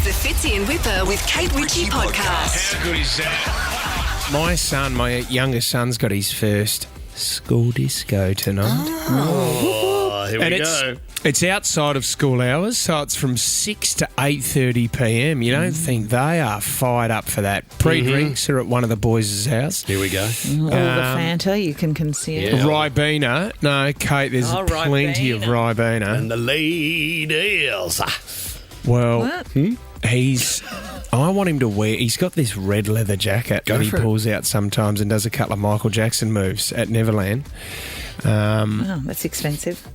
is the Fitzy and Whipper with Kate Ritchie podcast. How good is that? My youngest son's got his first school disco tonight. Oh, here we go. It's outside of school hours, so it's from 6 to 8:30 p.m. You don't think they are fired up for that. Pre-drinks are at one of the boys' house. Here we go. All the Fanta you can consume. Yeah. Ribena. No, Kate, there's plenty of Ribena. And the ladies. Well, What? I want him to wear... He's got this red leather jacket that he pulls out sometimes and does a couple of Michael Jackson moves at Neverland. Oh, that's expensive.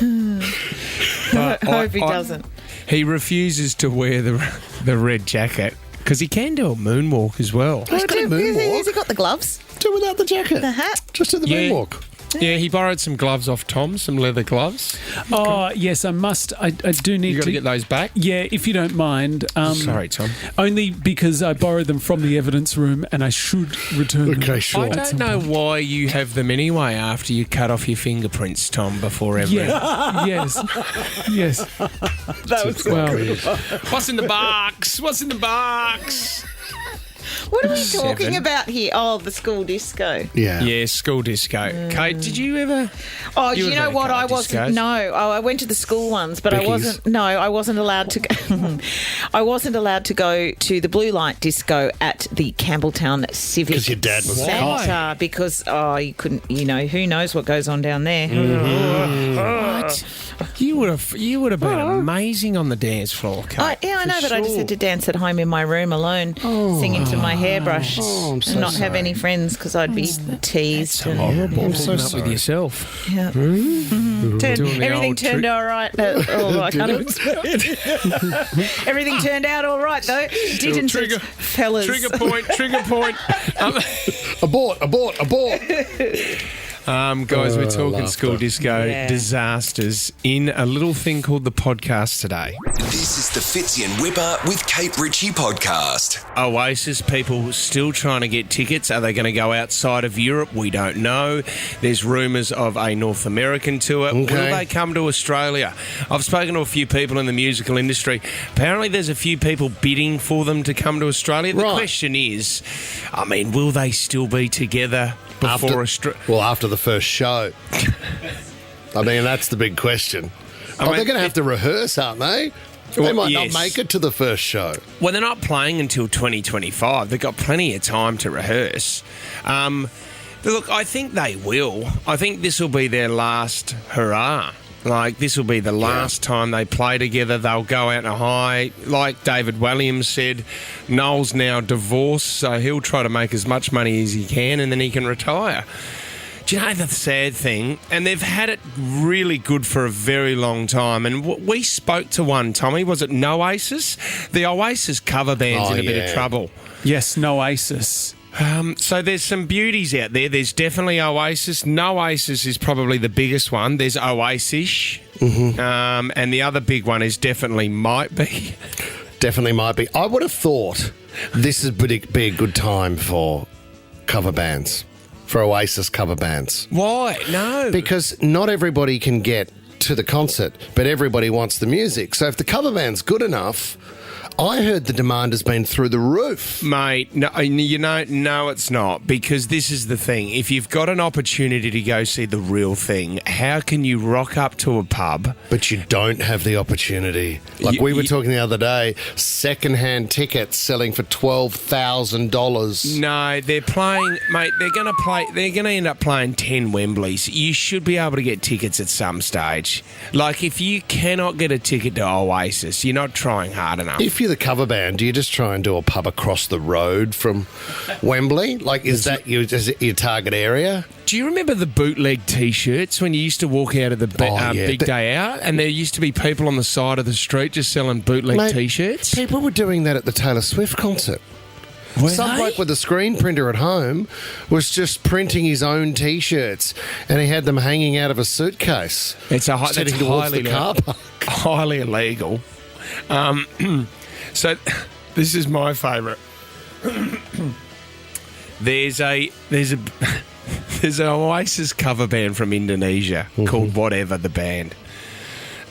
I hope he doesn't. He refuses to wear the red jacket because he can do a moonwalk as well. He's got a moonwalk. Has he got the gloves? Do without the jacket. The hat? Just do the moonwalk. Yeah, he borrowed some gloves off Tom, some leather gloves. Oh, yes, I must. I do need You got to to get those back? Yeah, if you don't mind. Sorry, Tom. Only because I borrowed them from the evidence room and I should return them. Okay, sure. I don't know why you have them anyway after you cut off your fingerprints, Tom, before every... Yeah, yes. That was Well, What's in the box? What's in the box? What are we talking 7. about here? Oh, the school disco. Yeah. Yeah, school disco. Kate, did you ever... Oh, You you were know very what? I kind of wasn't. discos. No, I went to the school ones, but Becky's. I wasn't allowed to go. I wasn't allowed to go to the blue light disco at the Campbelltown Civic 'Cause your dad was a Centre cop. because you couldn't. You know, who knows what goes on down there? What? You would have been amazing on the dance floor, Kate. I know, but I just had to dance at home in my room alone, singing to my hairbrush, I'm so and not have sorry. any friends because I'd be teased. And, Horrible. I'm so Putting up sorry. with yourself. yeah. Doing the Everything old turned trick. all right. Everything turned out all right, though. Didn't Trigger- it, fellas? Trigger point. Abort. Guys, we're talking laughter. school disco Yeah. disasters in a little thing called the podcast today. This is the Fitzy and Whipper with Kate Ritchie podcast. Oasis people still trying to get tickets. Are they going to go outside of Europe? We don't know. There's rumours of a North American tour. Okay. Will they come to Australia? I've spoken to a few people in the musical industry. Apparently there's a few people bidding for them to come to Australia. The Right. question is, will they still be together before Australia? After the first show. That's the big question. They're going to have to rehearse, aren't they? They Well, might yes. not make it to the first show. Well, they're not playing until 2025. They've got plenty of time to rehearse. Look, I think they will. I think this will be their last hurrah. Like, this will be the last time they play together. They'll go out on a high. Like David Williams said, Noel's now divorced, so he'll try to make as much money as he can and then he can retire. Do you know the sad thing? And they've had it really good for a very long time. And we spoke to one, Tommy. Was it Noasis? The Oasis cover band's in a bit of trouble. yes, no Oasis. So there's some beauties out there. There's definitely Oasis. Noasis is probably the biggest one. There's Oasis. And the other big one is definitely Might Be. Definitely might be. I would have thought this would be a good time for cover bands, for Oasis cover bands. Why? No. Because not everybody can get to the concert, but everybody wants the music. So if the cover band's good enough, I heard the demand has been through the roof. Mate, no, no, it's not. Because this is the thing. If you've got an opportunity to go see the real thing, how can you rock up to a pub? But you don't have the opportunity. Like we were talking the other day, second-hand tickets selling for $12,000. No, they're playing, mate. They're going to end up playing 10 Wembleys. You should be able to get tickets at some stage. Like, if you cannot get a ticket to Oasis, you're not trying hard enough. If you're the cover band, do you just try and do a pub across the road from Wembley? Like, is it your target area? Do you remember the bootleg T-shirts when you used to walk out of the big day out, and there used to be people on the side of the street just selling bootleg Mate, T-shirts? People were doing that at the Taylor Swift concert. Were Some they? bloke with a screen printer at home was just printing his own T-shirts, and he had them hanging out of a suitcase. It's that's sitting towards highly the car park. highly illegal. So this is my favourite. There's an Oasis cover band from Indonesia called Whatever the Band.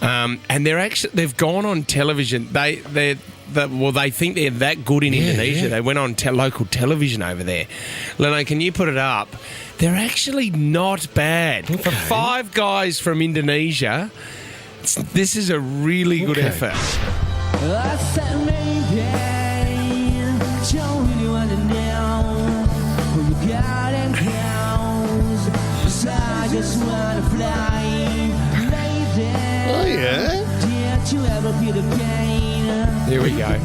And they've gone on television. They think they're that good in Indonesia. Yeah. They went on local television over there. Lenny, can you put it up? They're actually not bad. For 5 guys from Indonesia, this is a really good effort. Oh, yeah. Here we go.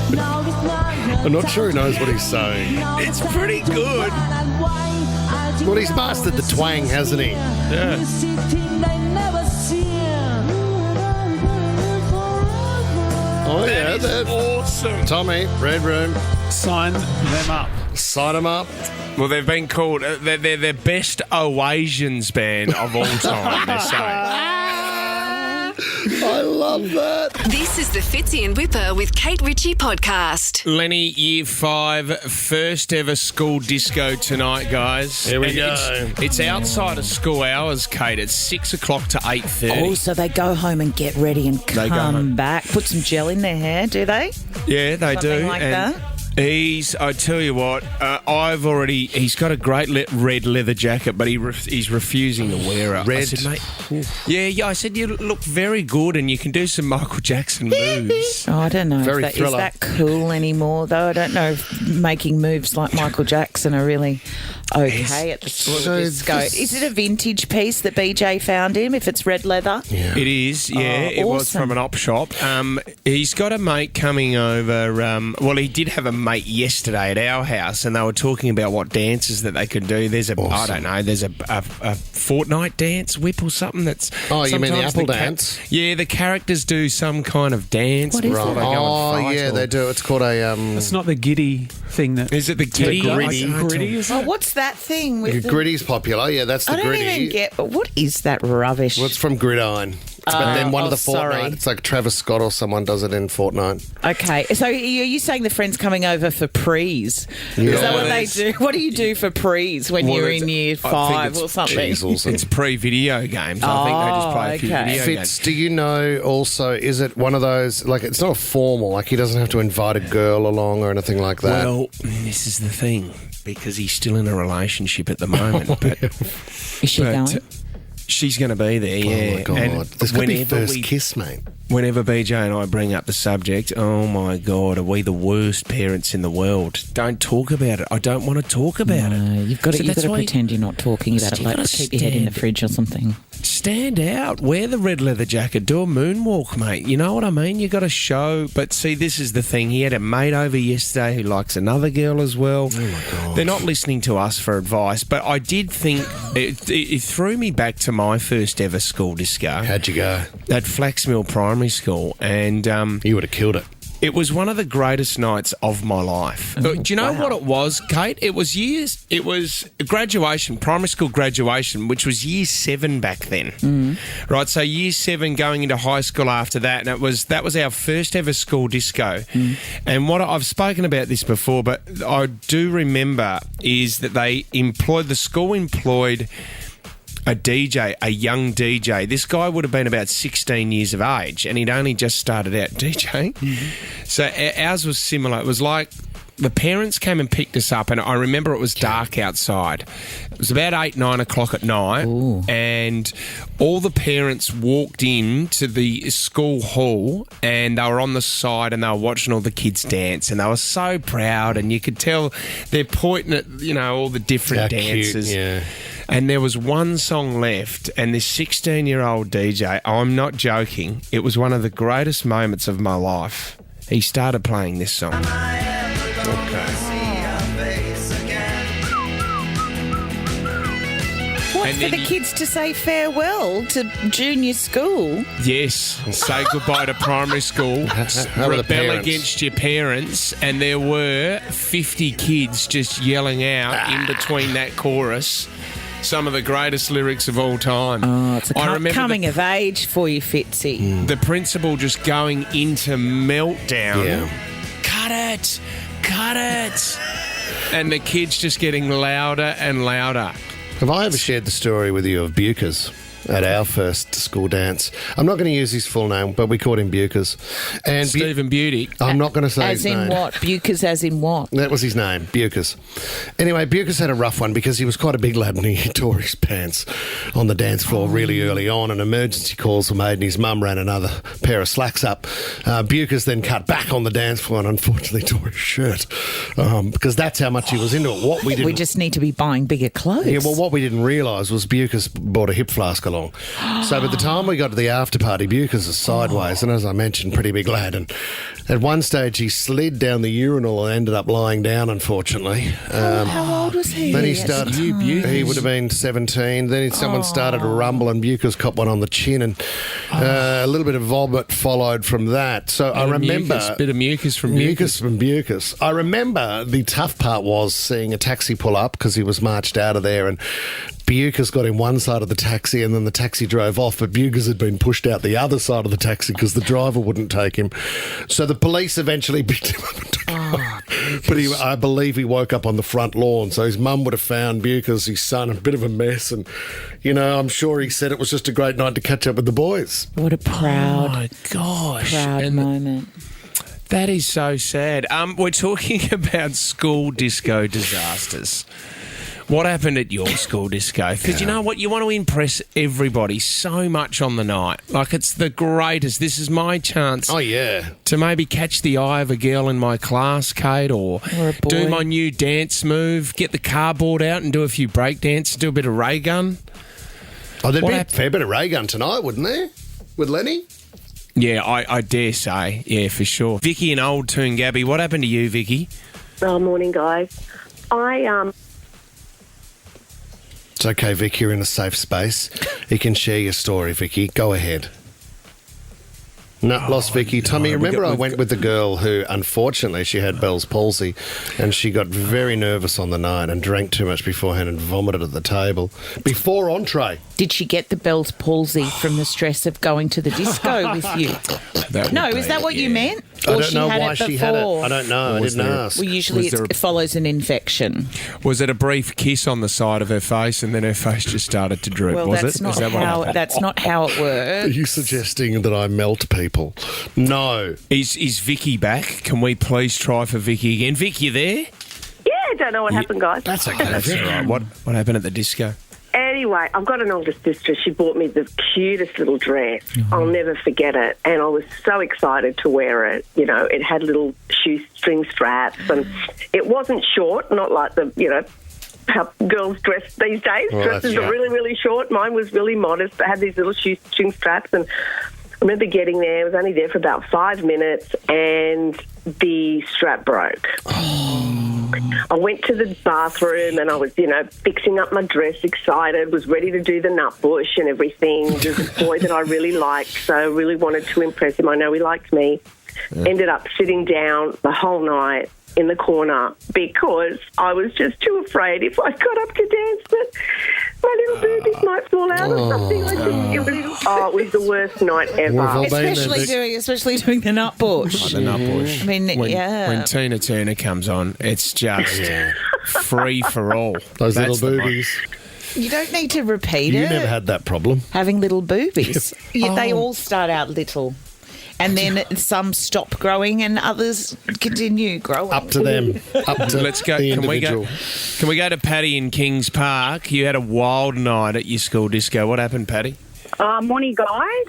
I'm not sure he knows what he's saying. It's pretty good. Well, he's mastered the twang, hasn't he? Yeah. Oh, yeah. That is awesome. Tommy, Red Room, Sign them up. sign him up. Well, they've been called they're the best Oasians band of all time. They're saying. I love that. This is the Fitzy and Whipper with Kate Ritchie podcast. Lenny, Year 5, first ever school disco tonight, guys. Here we And go. It's outside of school hours, Kate. It's 6 o'clock to 8:30. Oh, so they go home and get ready and They go come home. back. Put some gel in their hair, do they? Yeah, they Something do. like and that? I tell you what, he's got a great red leather jacket, but he's refusing to wear it. Red? I said, mate, yeah, I said, you look very good and you can do some Michael Jackson moves. Oh, I don't know. Very if that, is Thriller. that cool anymore, though? I don't know if making moves like Michael Jackson are really okay at the school So disco. this- Is it a vintage piece that BJ found him, if it's red leather? Yeah. It is, yeah. Oh, It was awesome. from an op shop. He's got a mate coming over. Well, he did have a mate yesterday at our house, and they were talking about what dances that they could do. There's I don't know. There's a fortnight dance whip or something. That's Oh, you mean the sometimes apple dance? Yeah, the characters do some kind of dance. What is before it? they go and Oh, fight yeah, or- they do. It's called a It's not the giddy thing that. Is it the giddy? gritty. Gritty, is Oh, it? what's that thing with the... Gritty's popular. Yeah, that's the I don't gritty. even get... What is that rubbish? Well, it's from Gridiron. But then one of the sorry. Fortnite. It's like Travis Scott or someone does it in Fortnite. Okay, so are you saying the friend's coming over for prees? Yeah. Is that what they Yes. do? What do you do for prees when Well, you're it's- in year I think 5 it's or something? Cheezels It's and pre-video games. I think they just play a few okay. video Fitz, games. do you know also, is it one of those, like, it's not formal, like he doesn't have to invite a girl along or anything like that? Well, this is the thing, because he's still in a relationship at the moment. But Is she going? she's going to be there, yeah. Oh, my God. And This could be whenever first kiss, mate. Whenever BJ and I bring up the subject, oh my God, are we the worst parents in the world? Don't talk about it. I don't want to talk about it. You've got to, So you've got that's to why pretend you're not talking about it. You've Like gotta keep your head in the stand. fridge or something. Stand out. Wear the red leather jacket. Do a moonwalk, mate. You know what I mean? You got to show. But see, this is the thing. He had a mate over yesterday who likes another girl as well. Oh, my God. They're not listening to us for advice. But I did think it threw me back to my first ever school disco How'd you go? at Flaxmill Primary School. And You would have killed it. it was one of the greatest nights of my life. Do you know what it was, Kate? It was graduation, primary school graduation, which was year 7 back then. Right, so year 7 going into high school after that, and that was our first ever school disco. And what I've spoken about this before, but I do remember is that the school employed a DJ, a young DJ. This guy would have been about 16 years of age, and he'd only just started out DJing. So ours was similar. It was like the parents came and picked us up, and I remember it was dark outside. It was about 8, 9 o'clock at night, and all the parents walked in to the school hall, and they were on the side, and they were watching all the kids dance, and they were so proud, and you could tell they're pointing at, all the different How cute, dances. yeah. And there was one song left, and this 16-year-old DJ, I'm not joking, it was one of the greatest moments of my life. He started playing this song. What, And for then the kids to say farewell to junior school? Yes, say goodbye to primary school, How were the rebel parents? against your parents, and there were 50 kids just yelling out in between that chorus some of the greatest lyrics of all time. Oh, it's a I remember coming of age for you, Fitzy. the principal just going into meltdown. Yeah. cut it, cut it. And the kid's just getting louder and louder. Have I ever shared the story with you of Bucas at our first school dance? I'm not going to use his full name, but we called him Bucas. And Stephen Beauty. I'm not going to say As his in name. what? Bucas as in what? That was his name, Bucas. Anyway, Bucas had a rough one because he was quite a big lad and he tore his pants on the dance floor really early on, and emergency calls were made and his mum ran another pair of slacks up. Bucas then cut back on the dance floor and unfortunately tore his shirt because that's how much he was into it. What we didn't, We just need to be buying bigger clothes. yeah, well, what we didn't realise was Bucas brought a hip flask along. So by the time we got to the after party, Bucas is sideways, and as I mentioned, pretty big lad. And at one stage, he slid down the urinal and ended up lying down, unfortunately. How old was he? Then he at the started. time? He would have been 17. Then someone started to rumble, and Bucas caught one on the chin, and a little bit of vomit followed from that. So I remember Bit of mucus from Mucus from Bucas. I remember the tough part was seeing a taxi pull up because he was marched out of there, and Bucas got in one side of the taxi and then the taxi drove off, but Bucas had been pushed out the other side of the taxi because the driver wouldn't take him. So the police eventually picked him up and took him home. But I believe he woke up on the front lawn, so his mum would have found Bucas, his son, a bit of a mess, and, you know, I'm sure he said it was just a great night to catch up with the boys. What a Oh, proud, my gosh. proud moment. That is so sad. We're talking about school disco disasters. What happened at your school disco? Because you know what? You want to impress everybody so much on the night. Like, it's the greatest. This is my chance Oh, yeah. to maybe catch the eye of a girl in my class, Kate, or Or a boy. do my new dance move, get the cardboard out and do a few break dances, do a bit of ray gun. Oh, there'd What be a happened? fair bit of ray gun tonight, wouldn't there? With Lenny? Yeah, I dare say. Yeah, for sure. Vicky and Old Toon Gabby, what happened to you, Vicky? Oh, morning, guys. It's okay, Vic, you're in a safe space. You can share your story, Vicky. Go ahead. No, lost Vicky. Tommy, no, remember I we've went with the girl who, unfortunately, she had Bell's palsy and she got very nervous on the night and drank too much beforehand and vomited at the table before entree. Did she get the Bell's palsy from the stress of going to the disco with you? No, is that what you meant? I Or don't know had why it she had it. before? I don't know. I Was didn't there- ask. Well, usually Was there it follows an infection. Was it a brief kiss on the side of her face and then her face just started to droop, Well, was that's it? not Is that what how happened? that's not how it Are works. you suggesting that I melt people? No. Is Vicky back? Can we please try for Vicky again? Vic, you there? Yeah, I don't know what happened, guys. That's okay. That's all right. What happened at the disco? Anyway, I've got an older sister. She bought me the cutest little dress. I'll never forget it. And I was so excited to wear it. You know, it had little shoestring straps and it wasn't short, not like the, you know, how girls dress these days. Well, Dresses that's are really, really short. Mine was really modest, but had these little shoestring straps. And I remember getting there. I was only there for about 5 minutes and the strap broke. I went to the bathroom and I was, you know, fixing up my dress, excited, was ready to do the nut bush and everything. There's a boy that I really liked, so I really wanted to impress him. I know he liked me. Ended up sitting down the whole night in the corner because I was just too afraid if I got up to dance that my little boobies might fall out or something. It was the worst night ever. We've all been there, Especially doing the nut bush. The nut bush. I mean, When Tina Turner comes on, it's just free for all. Those That's little the boobies. You don't need to repeat You it. never had that problem. Having little boobies. They all start out little. And then some stop growing and others continue growing. Up to them. Up to Let's go. the Can we individual. go to Patty in Kings Park? You had a wild night at your school disco. What happened, Patty? Morning, guys.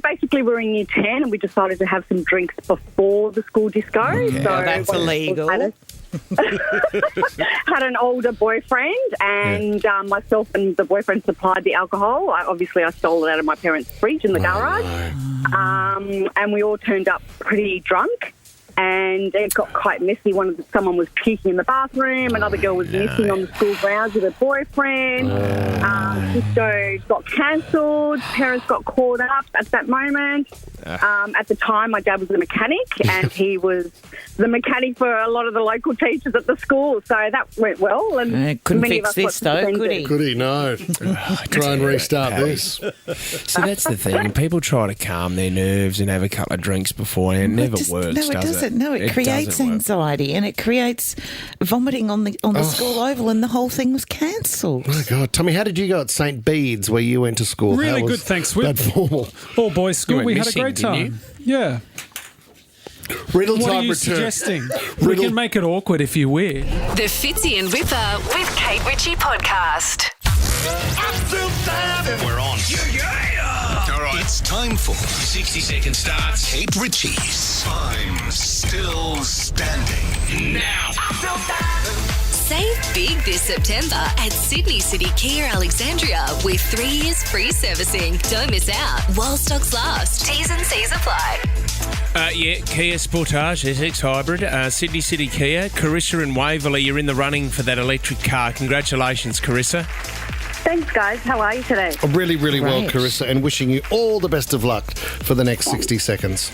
Basically we were in Year 10 and we decided to have some drinks before the school disco. Okay. So That's illegal. Had an older boyfriend and myself and the boyfriend supplied the alcohol. I stole it out of my parents' fridge in the garage. And we all turned up pretty drunk. And it got quite messy. Someone was puking in the bathroom. Another girl was missing on the school grounds with her boyfriend. Disco got cancelled. Parents got called up at that moment. At the time, my dad was a mechanic, and he was the mechanic for a lot of the local teachers at the school. So that went well. And Couldn't many of fix us this, got though, suspended. could he? Could he? No. Try and restart this. See, that's the thing. People try to calm their nerves and have a couple of drinks beforehand. It never works, No, it does doesn't. No, it creates doesn't work. anxiety and it creates vomiting on the school oval, and the whole thing was cancelled. Oh, God. Tommy, how did you go at St. Bede's where you went to school? Really How good, was thanks, Whip. that formal? All boys school. went We had a missing, great didn't time. Yeah. Riddle What are time you return. suggesting? We can make it awkward if you wear. The Fitzy and Whipper with Kate Ritchie podcast. We're on. Yeah. All right. It's time for 60-second starts. Kate Ritchie's I'm Still Standing. Now. Save big this September at Sydney City Kia Alexandria with 3 years free servicing. Don't miss out while stocks last. T's and C's apply. Kia Sportage SX Hybrid, Sydney City Kia. Carissa and Waverley, you're in the running for that electric car. Congratulations, Carissa. Thanks, guys. How are you today? Really, really well, Great. Carissa, and wishing you all the best of luck for the next 60 seconds.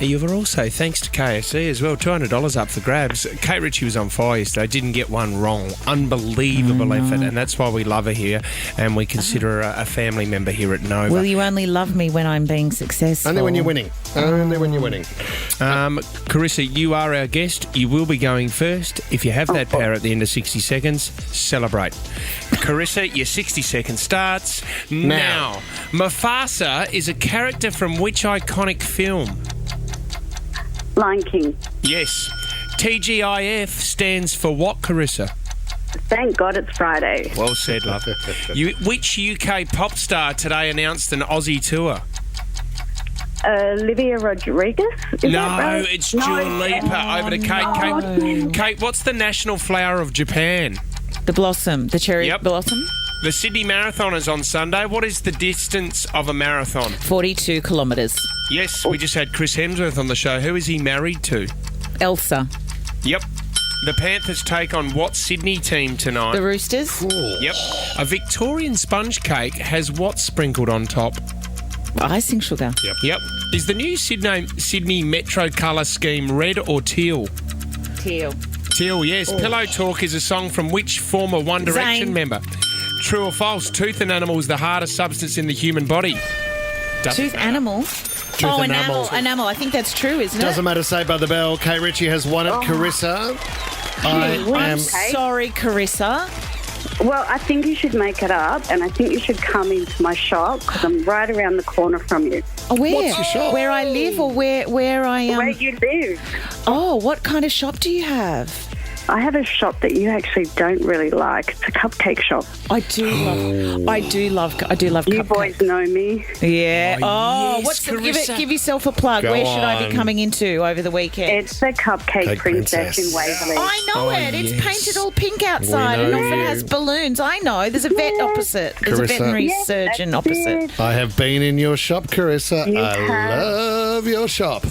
You were also, thanks to KFC as well, $200 up for grabs. Kate Ritchie was on fire yesterday, didn't get one wrong. Unbelievable effort, and that's why we love her here, and we consider her a family member here at Nova. Will you only love me when I'm being successful? Only when you're winning. Only when you're winning. Carissa, you are our guest. You will be going first. If you have that power at the end of 60 seconds, celebrate. Carissa, your 60-second starts now. Mufasa is a character from which iconic film? Lion King. Yes. TGIF stands for what, Carissa? Thank God it's Friday. Well said, love. Which UK pop star today announced an Aussie tour? Olivia Rodriguez? Is that No, right? it's Dua Lipa. Over to Kate. Kate, what's the national flower of Japan? The blossom, the cherry Yep. blossom? The Sydney Marathon is on Sunday. What is the distance of a marathon? 42 kilometres. Yes, we just had Chris Hemsworth on the show. Who is he married to? Elsa. Yep. The Panthers take on what Sydney team tonight? The Roosters? Yep. A Victorian sponge cake has what sprinkled on top? Icing sugar. Yep. Is the new Sydney Metro colour scheme red or teal? Teal. Teal, yes. Pillow Talk is a song from which former One Direction Zayn. member? True or false? Tooth enamel is the hardest substance in the human body. Tooth animal? enamel. Enamel. I think that's true, isn't Doesn't it? matter, say by the bell. Kate Ritchie has won it. Carissa, I am... Sorry, Carissa. Well, I think you should make it up, and I think you should come into my shop because I'm right around the corner from you. Oh, where? What's your shop? Where I live or where I am? Where you live. Oh, what kind of shop do you have? I have a shop that you actually don't really like. It's a cupcake shop. I do love You cupcakes. boys know me. Yeah. Oh, yes, what's the, Carissa. give yourself a plug. Go Where should I on. be coming into over the weekend? It's the Cupcake Cake Princess Princess. in Waverley. I know it. It's yes. painted all pink outside We and know often you. has balloons. I know. There's a vet opposite. There's a Carissa. veterinary Yes, surgeon that's opposite. it. I have been in your shop, Carissa. You I have. love your shop.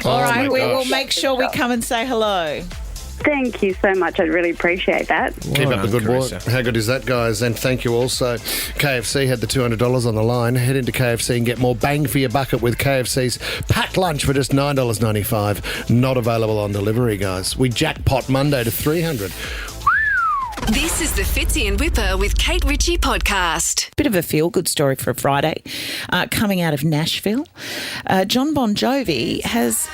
All right, my we will gosh. make sure we come and say hello. Thank you so much. I really appreciate that. Keep Well up the done, good work. Carissa. How good is that, guys? And thank you also. KFC had the $200 on the line. Head into KFC and get more bang for your bucket with KFC's packed lunch for just $9.95. Not available on delivery, guys. We jackpot Monday to $300. This is the Fitzy and Whipper with Kate Ritchie podcast. Bit of a feel-good story for a Friday. Coming out of Nashville, John Bon Jovi has,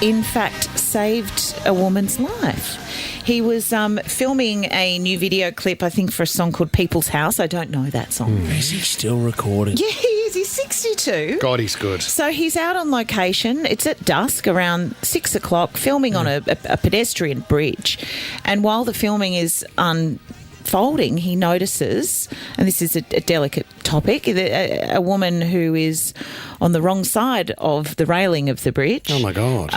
in fact, saved a woman's life. He was filming a new video clip, I think, for a song called People's House. I don't know that song. Is he still recording? Yeah, he is. He's 62. God, he's good. So he's out on location. It's at dusk, around 6 o'clock, filming on a pedestrian bridge. And while the filming is unfolding, he notices, and this is a delicate topic, a woman who is on the wrong side of the railing of the bridge. Oh, my God.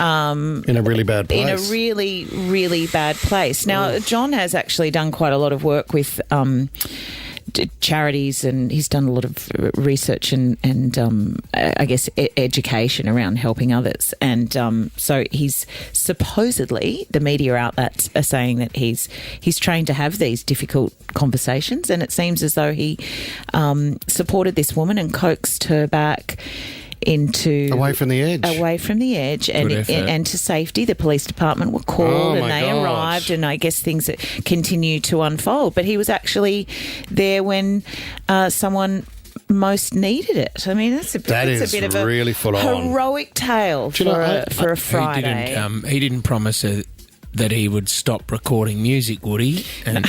In a really bad place. In a really, really bad place. Now, John has actually done quite a lot of work with charities, and he's done a lot of research and I guess education around helping others. And so he's supposedly, the media outlets are saying that he's trained to have these difficult conversations, and it seems as though he supported this woman and coaxed her back into Away from the edge. and Good effort. and to safety. The police department were called Oh, and my they God. arrived, and I guess things that continue to unfold. But he was actually there when someone most needed it. I mean, that's a bit of a really full on. heroic tale for a Friday. He didn't promise her that he would stop recording music, would he? And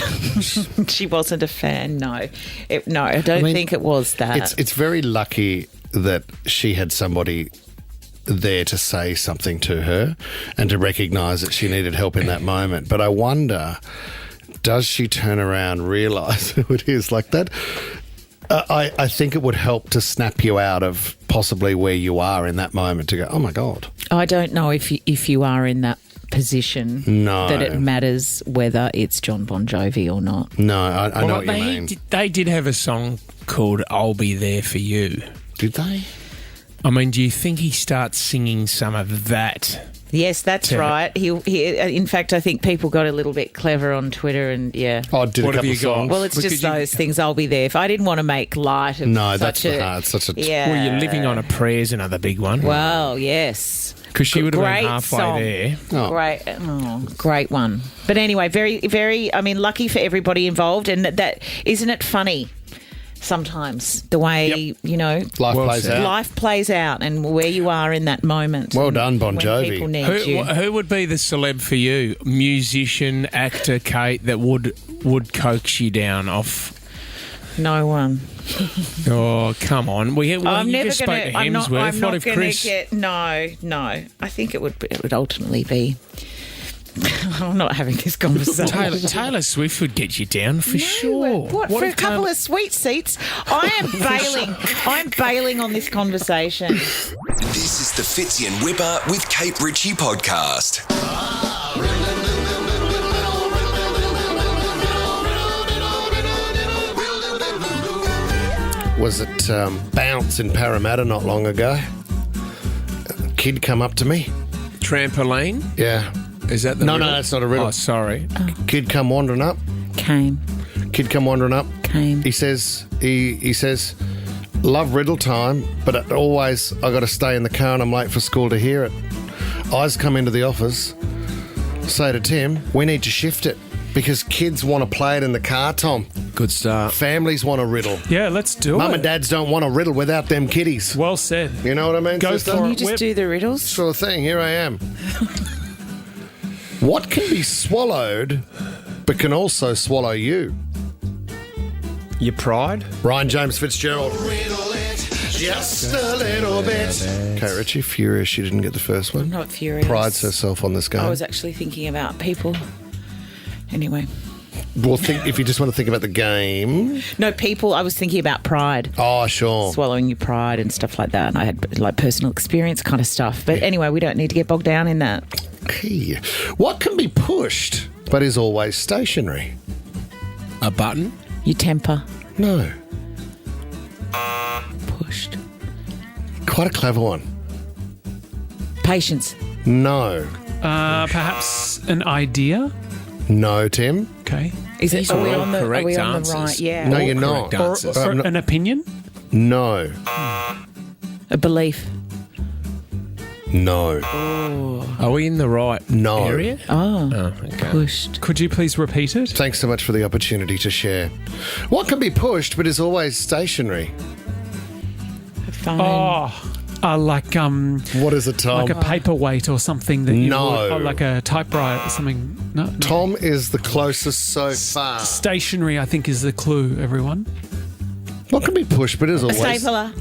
She wasn't a fan. No, I don't think it was that. It's very lucky that she had somebody there to say something to her and to recognise that she needed help in that moment. But I wonder, does she turn around, realise who it is like that? I think it would help to snap you out of possibly where you are in that moment to go, oh my God. I don't know if you are in that position that it matters whether it's John Bon Jovi or not. No, I know what you mean. They did have a song called I'll Be There For You. Did they? I mean, do you think he starts singing some of that? Yes, that's right. He in fact, I think people got a little bit clever on Twitter and, yeah. Oh, did What a have couple you of got? songs? Well, it's just those things. I'll be there. If I didn't want to make light of that's such a... Yeah. Well, You're Living on a Prayer is another big one. Well, yes. Because she would have been Great halfway song. there. Oh. Great one. But anyway, very, very, I mean, lucky for everybody involved. And that isn't it funny sometimes the way, life plays out and where you are in that moment. Well done, Bon when Jovi. people need you. Who would be the celeb for you? Musician, actor, Kate, that would coax you down off? No one. Oh, come on. I'm never just spoke going to to. I'm not Hemsworth. going to get. No. I think it would ultimately be. I'm not having this conversation. Taylor Swift would get you down for sure. What for a couple of sweet seats? I am bailing. I'm bailing on this conversation. This is the Fitzy and Whipper with Kate Ritchie podcast. Was it Bounce in Parramatta not long ago? A kid come up to me. Trampoline? Yeah. Is that the No, riddle? that's not a riddle. Oh, sorry. Kid come wandering up. Came. Kid come wandering up. Came. He says, love riddle time, but I got to stay in the car and I'm late for school to hear it. Eyes come into the office, say to Tim, we need to shift it because kids want to play it in the car, Tom. Good start. Families want a riddle. Yeah, let's do it. Mum and dads don't want a riddle without them kiddies. Well said. You know what I mean, Go sister? for Can it. you just do the riddles? Sure thing, here I am. What can be swallowed but can also swallow you? Your pride? Ryan James Fitzgerald. Just a little bit. Okay, Richie, furious she didn't get the first one. I'm not furious. Prides herself on this game. I was actually thinking about people. Anyway. Well, if you just want to think about the game. No, people. I was thinking about pride. Oh, sure. Swallowing your pride and stuff like that. And I had like personal experience kind of stuff. But anyway, we don't need to get bogged down in that. Okay. What can be pushed but is always stationary? A button? Your temper. No. Pushed. Quite a clever one. Patience. No. Perhaps an idea? No, Tim. Okay. Is it? Are we all on the correct right? answers. Yeah. No, you're not. correct answers. Or an opinion? No. A belief. No. Are we in the right No. area? Oh. Okay. Pushed. Could you please repeat it? Thanks so much for the opportunity to share. What can be pushed but is always stationary? A phone. Oh, like What is it, Tom? like a paperweight or something that you No. would, or like a typewriter or something. No. Tom is the closest so far. Stationary, I think, is the clue, everyone. What can be pushed but is A always... stapler.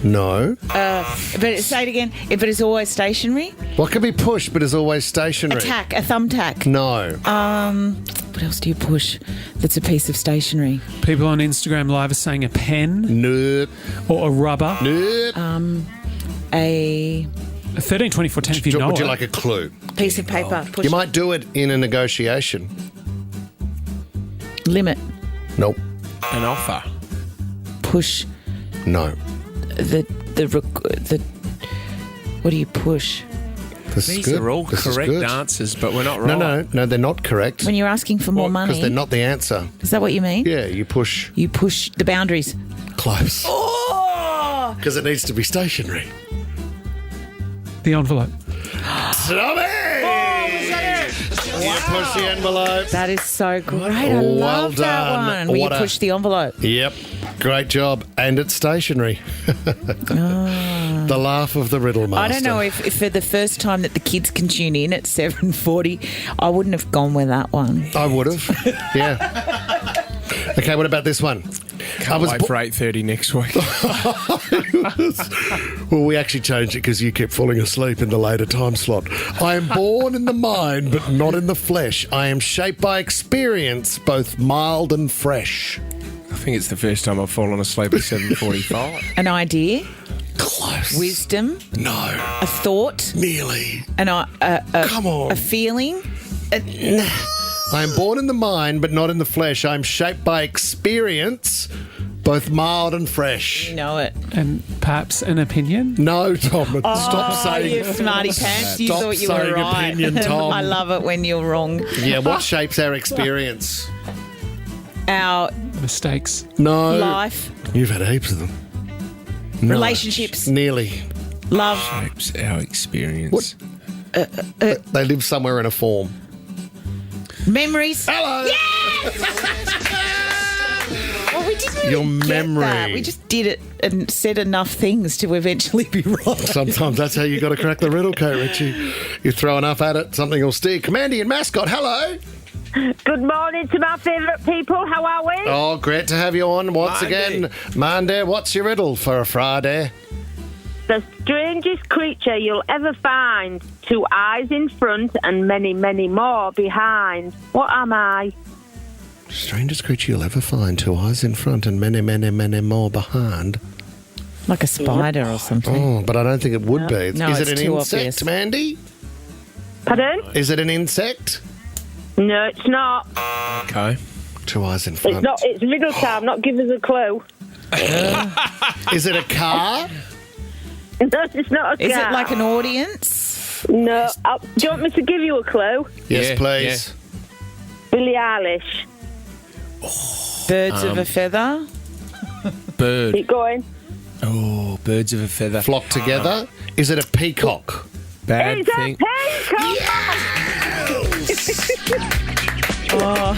No. But say it again. If it is always stationary. What can be pushed but is always A stationary? tack. A thumbtack. No. What else do you push that's a piece of stationery? People on Instagram Live are saying a pen Nope. or a rubber. Nope. A 13, 24, 10 if you know Would you it. like a clue? piece of paper. Push. You might do it in a negotiation. Limit. Nope. An offer. Push. No. The what do you push? This is These good. are all This is correct good. answers, but we're not right. No, they're not correct. When you're asking for more Because money. they're not the answer. Is that what you mean? Yeah, you push You push the boundaries. close. Oh! Because it needs to be stationary. The envelope. Tommy! You push the envelope. That is so great. I Well love that done. one. Where you What a- push the envelope. Yep. Great job. And it's stationary. The laugh of the riddle master. I don't know if for the first time that the kids can tune in at 7:40, I wouldn't have gone with that one. I would have. Yeah. Okay, what about this one? Can't wait for 8:30 next week. Well, we actually changed it because you kept falling asleep in the later time slot. I am born in the mind, but not in the flesh. I am shaped by experience, both mild and fresh. I think it's the first time I've fallen asleep at 7:45. An idea, Close. wisdom, No. a thought, Nearly. Come on. a feeling. I am born in the mind, but not in the flesh. I am shaped by experience, both mild and fresh. You know it. And perhaps an opinion? No, Tom. Stop saying. You smarty pants. You Stop thought you were saying right. opinion, Tom. I love it when you're wrong. Yeah, what shapes our experience? Our Mistakes. No. life, You've had heaps of them. No. relationships, Nearly. love. Shapes our experience. They live somewhere in a form. Memories. Hello. Well, we didn't really Your get memory. that. We just did it and said enough things to eventually be right. Sometimes that's how you got to crack the riddle, Kate Ritchie. You throw enough at it, something will stick. Commandy and Mascot, hello. Good morning to my favourite people. How are we? Oh, great to have you on once Monday. again. Monday, what's your riddle for a Friday? The strangest creature you'll ever find. 2 eyes in front and many, many more behind. What am I? Strangest creature you'll ever find. 2 eyes in front and many, many, many more behind. Like a spider or something. Oh, but I don't think it would be. No, Is it it's an too insect, obvious. Mandy? Pardon? Is it an insect? No, it's not. Okay. 2 eyes in front. It's not. It's riddle time. Not give us a clue. Is it a car? No, it's not a car. Is it like an audience? No. Do you want me to give you a clue? Yes, Yeah, please. Billie Eilish. Birds of a feather? Bird. Keep going. Oh, birds of a feather. Flock together. Is it a peacock? Bad It's thing. a peacock.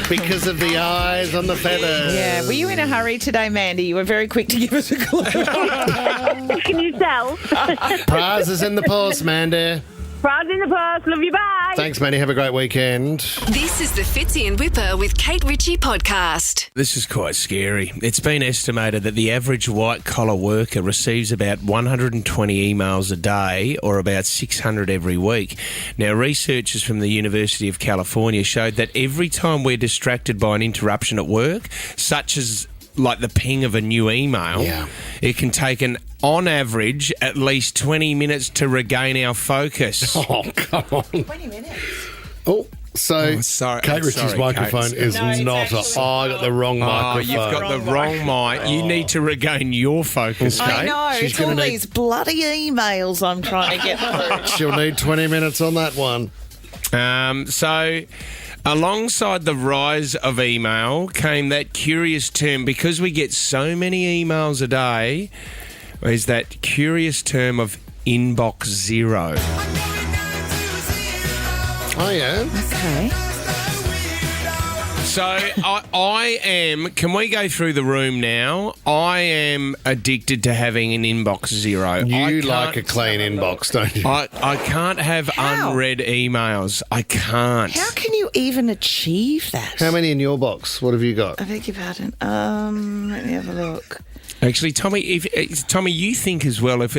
Because of the eyes on the feathers. Yeah. Were you in a hurry today, Mandy? You were very quick to give us a clue. Can you tell? Prizes in the post, Mandy. Prize in the post. Love you. Bye. Thanks, Mandy. Have a great weekend. This is the Fitzy and Whipper with Kate Ritchie podcast. This is quite scary. It's been estimated that the average white-collar worker receives about 120 emails a day or about 600 every week. Now, researchers from the University of California showed that every time we're distracted by an interruption at work, such as like the ping of a new email, Yeah. it can take on average at least 20 minutes to regain our focus. Oh, come on. 20 minutes. Oh, so sorry. Kate Ritchie's Sorry, microphone Kate. is No, it's not actually a... Oh, I got the wrong Oh, microphone. you've got the wrong mic. You need to regain your focus, Kate. I know. She's It's all gonna need- these bloody emails I'm trying to get through. She'll need 20 minutes on that one. So, alongside the rise of email came that curious term, because we get so many emails a day, is that curious term of inbox zero. Oh, yeah? Okay. So, I am, can we go through the room now? I am addicted to having an inbox zero. You I like a can't- clean inbox, don't you? I can't have How? unread emails. I can't. How can you even achieve that? How many in your box? What have you got? I beg your pardon. Let me have a look. Actually, Tommy, Tommy, you think as well, if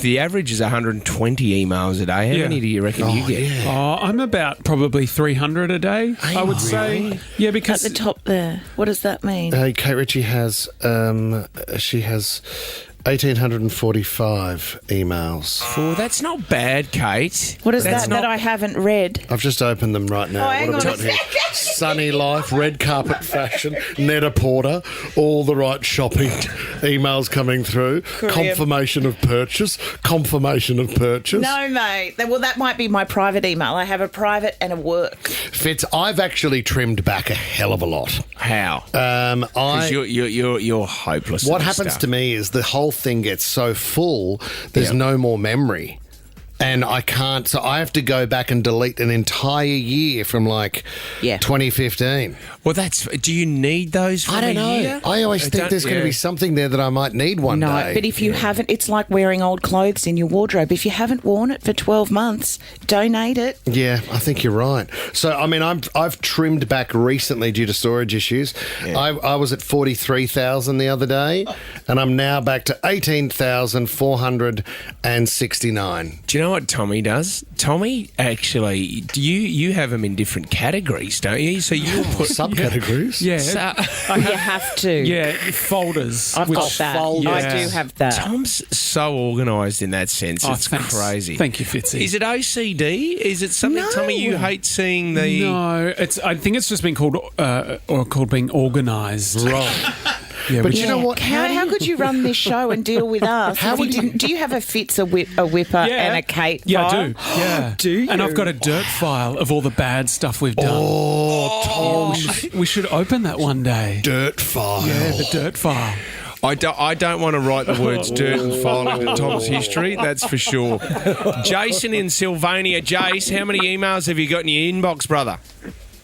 the average is 120 emails a day, how Yeah. many do you reckon you get? Oh, I'm about probably 300 a day, I would say. Yeah, At because the top there. What does that mean? Kate Ritchie has, she has 1,845 emails. Oh, that's not bad, Kate. What is That's that not- I haven't read? I've just opened them right now. Oh, hang what have on we a got here? Sunny Life, Red Carpet Fashion, Netta Porter, all the right shopping emails coming through. Confirmation of purchase. No, mate. Well, that might be my private email. I have a private and a work. Fitz, I've actually trimmed back a hell of a lot. How? Because you're hopeless. What at this happens stuff. to me is the whole thing gets so full, there's Yeah. no more memory. and I can't. So I have to go back and delete an entire year from like 2015. Well, do you need those for I don't know. year? I always think there's going to be something there that I might need one day. No, but if you haven't, it's like wearing old clothes in your wardrobe. If you haven't worn it for 12 months, donate it. Yeah, I think you're right. So, I mean, I've trimmed back recently due to storage issues. Yeah. I was at 43,000 the other day, and I'm now back to 18,469. Do you know what Tommy does? Tommy, actually, you have them in different categories, don't you? So you put subcategories. Yeah, you have to. Yeah, folders. I've got that. Yeah. I do have that. Tom's so organised in that sense. It's crazy. Thank you, Fitzy. Is it OCD? Is it something, Tommy, you hate seeing the... No, I think it's just been called being organised. Right. Yeah, but you know what? How could you run this show and deal with us? Do you have a Fitz, a Whipper, and a Kate file? Yeah, I do. Yeah. Do you? And I've got a dirt file of all the bad stuff we've done. Oh, Tom. We should open that one day. Dirt file. Yeah, the dirt file. I don't want to write the words dirt and file into Tom's history, that's for sure. Jason in Sylvania. Jace, how many emails have you got in your inbox, brother?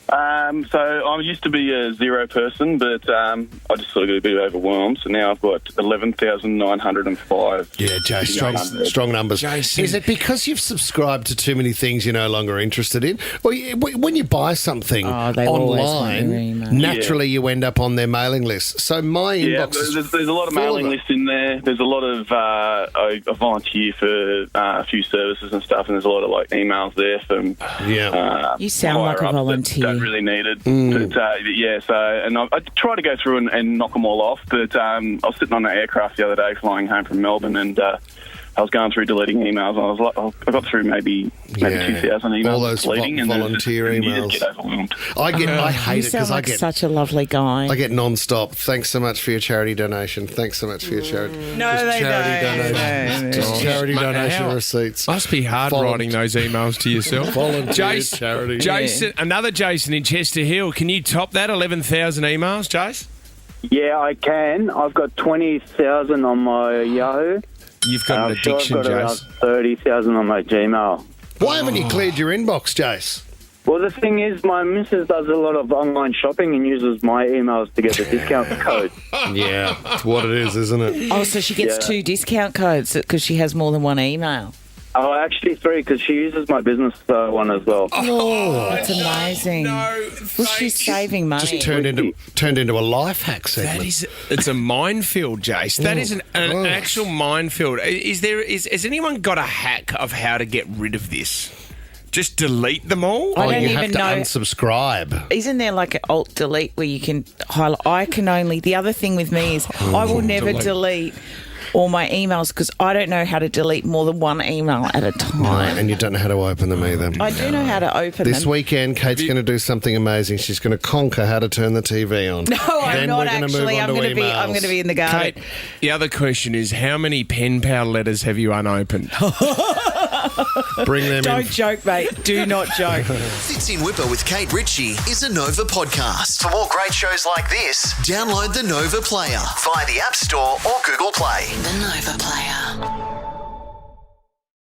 So I used to be a zero person, but I just sort of got a bit overwhelmed. So now I've got 11,905. Yeah, Jay, strong numbers. Jason. Is it because you've subscribed to too many things you're no longer interested in? Or when you buy something online, naturally you end up on their mailing list. So my inbox is there's a lot of mailing lists in there. There's a lot of I volunteer for a few services and stuff, and there's a lot of like emails there from you sound like a volunteer. That really needed. But, and I try to go through and knock them all off, but I was sitting on an aircraft the other day flying home from Melbourne, and I was going through deleting emails, and I got through maybe 2,000 emails. All those volunteer emails. You just get overwhelmed. I hate it because I get such a lovely guy. I get non-stop. Thanks so much for your charity donation. Thanks so much for your charity. Charity donation receipts. Must be hard writing those emails to yourself. Volunteer charity. Jason, another Jason in Chester Hill. Can you top that 11,000 emails, Jace? Yeah, I can. I've got 20,000 on my Yahoo. You've got an addiction, I've got around Jace. 30,000 on my Gmail. Why haven't you cleared your inbox, Jace? Well, the thing is, my missus does a lot of online shopping and uses my emails to get the discount code. Yeah, it's what it is, isn't it? Oh, so she gets 2 discount codes because she has more than one email. Oh, actually 3, because she uses my business one as well. Oh, that's amazing. Well, she's saving money. Just turned into a life hack segment. It's a minefield, Jace. That is an actual minefield. Has anyone got a hack of how to get rid of this? Just delete them all? I don't you even have to know. Unsubscribe. Isn't there like an alt delete where you can highlight? I can only. The other thing with me is I will never delete all my emails because I don't know how to delete more than one email at a time. Right, and you don't know how to open them either. I do know how to open them. This weekend, Kate's going to do something amazing. She's going to conquer how to turn the TV on. No, I'm then not we're gonna actually. move on I'm to going to be in the garden. Kate, the other question is, how many pen pal letters have you unopened? Bring them Don't in. joke, mate. Do not joke. Fitz in Whipper with Kate Ritchie is a Nova podcast. For more great shows like this, download the Nova Player via the App Store or Google Play. The Nova Player.